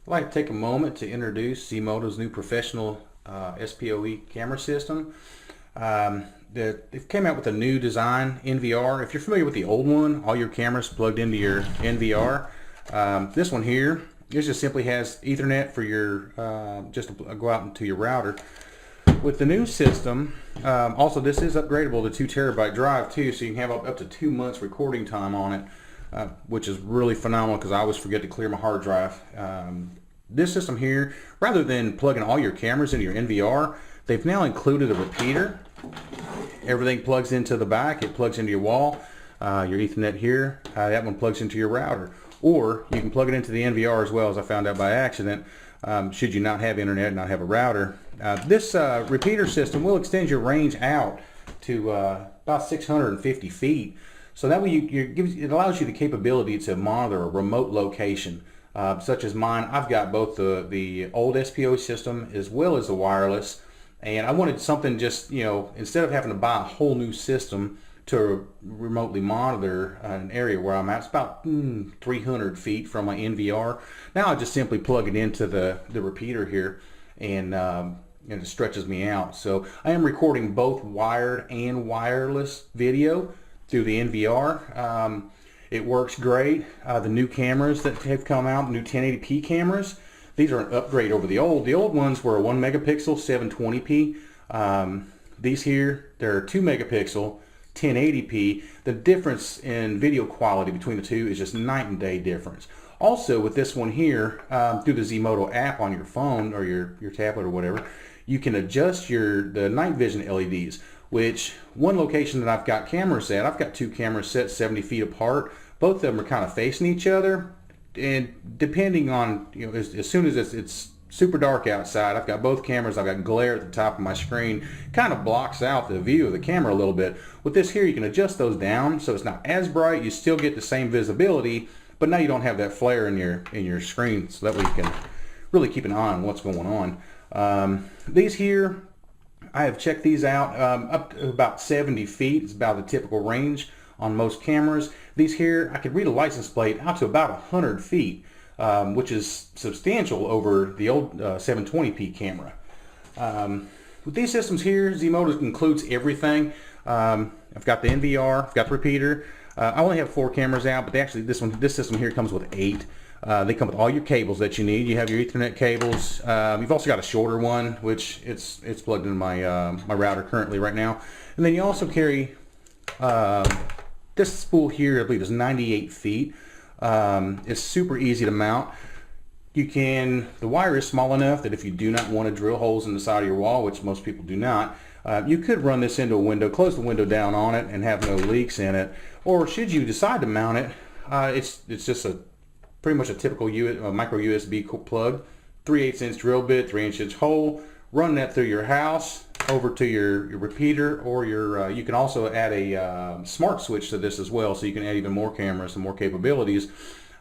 I'd like to take a moment to introduce Z-Moto's new professional SPOE camera system. It came out with a new design, NVR. If you're familiar with the old one, all your cameras plugged into your NVR. This one here, this just simply has Ethernet for your, just to go out into your router. With the new system, also this is upgradable to 2 terabyte drive too, so you can have up to 2 months recording time on it. Which is really phenomenal because I always forget to clear my hard drive. This system here, rather than plugging all your cameras into your NVR, they've now included a repeater. Everything plugs into the back. It plugs into your wall, your Ethernet here. That one plugs into your router. Or you can plug it into the NVR as well, as I found out by accident, should you not have internet and not have a router. This repeater system will extend your range out to about 650 feet. So that way it allows you the capability to monitor a remote location, such as mine. I've got both the old SPO system as well as the wireless, and I wanted something just, instead of having to buy a whole new system to remotely monitor an area where I'm at. It's about 300 feet from my NVR. Now I just simply plug it into the repeater here, and it stretches me out. So I am recording both wired and wireless video through the NVR. It works great. The new cameras that have come out, the new 1080p cameras, these are an upgrade over the old. The old ones were a 1 megapixel 720p. These here, they're 2 megapixel 1080p. The difference in video quality between the two is just night and day difference. Also with this one here, through the Z-Moto app on your phone or your tablet or whatever, you can adjust the night vision LEDs. Which one location that I've got cameras at, I've got 2 cameras set 70 feet apart. Both of them are kind of facing each other, and depending on, as soon as it's super dark outside, I've got both cameras, I've got glare at the top of my screen, kind of blocks out the view of the camera a little bit. With this here, you can adjust those down so it's not as bright. You still get the same visibility, but now you don't have that flare in your screen, so that way you can really keep an eye on what's going on. These here, I have checked these out up to about 70 feet. It's about the typical range on most cameras. These here, I could read a license plate out to about 100 feet, which is substantial over the old 720p camera. With these systems here, Z-Moto includes everything. I've got the NVR, I've got the repeater. I only have 4 cameras out, but actually this system here comes with 8. They come with all your cables that you need. You have your Ethernet cables. You've also got a shorter one, which it's plugged into my my router currently right now. And then you also carry this spool here. I believe is 98 feet. It's super easy to mount. The wire is small enough that if you do not want to drill holes in the side of your wall, which most people do not, you could run this into a window, close the window down on it, and have no leaks in it. Or should you decide to mount it, it's just pretty much a typical micro USB plug, 3/8 inch drill bit, 3-inch hole. Run that through your house over to your repeater, or you can also add a smart switch to this as well, so you can add even more cameras and more capabilities.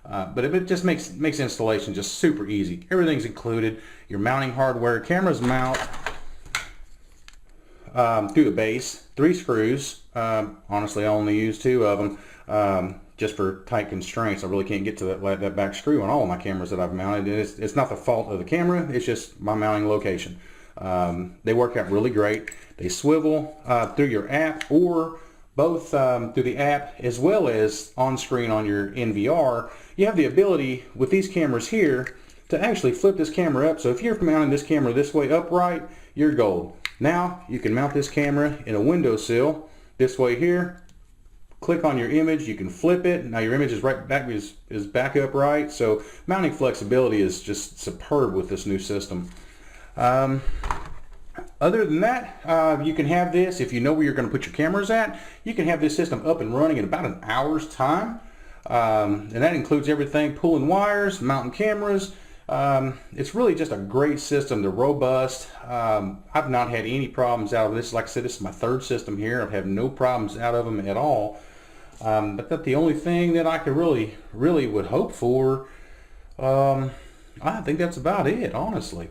But it just makes installation just super easy. Everything's included. Your mounting hardware, cameras mount through the base, 3 screws. Honestly, I only use 2 of them. Just for tight constraints. I really can't get to that back screw on all of my cameras that I've mounted. It's not the fault of the camera, it's just my mounting location. They work out really great. They swivel through your app, or both through the app as well as on screen on your NVR. You have the ability with these cameras here to actually flip this camera up. So if you're mounting this camera this way upright, you're gold. Now you can mount this camera in a windowsill this way here. Click on your image, you can flip it. Now your image is back upright. So mounting flexibility is just superb with this new system. Other than that, you can have this, if you know where you're going to put your cameras at, you can have this system up and running in about an hour's time. And that includes everything, pulling wires, mounting cameras. It's really just a great system. They're robust. I've not had any problems out of this. Like I said, this is my 3rd system here. I've had no problems out of them at all. But that's the only thing that I could really would hope for. I think that's about it, honestly.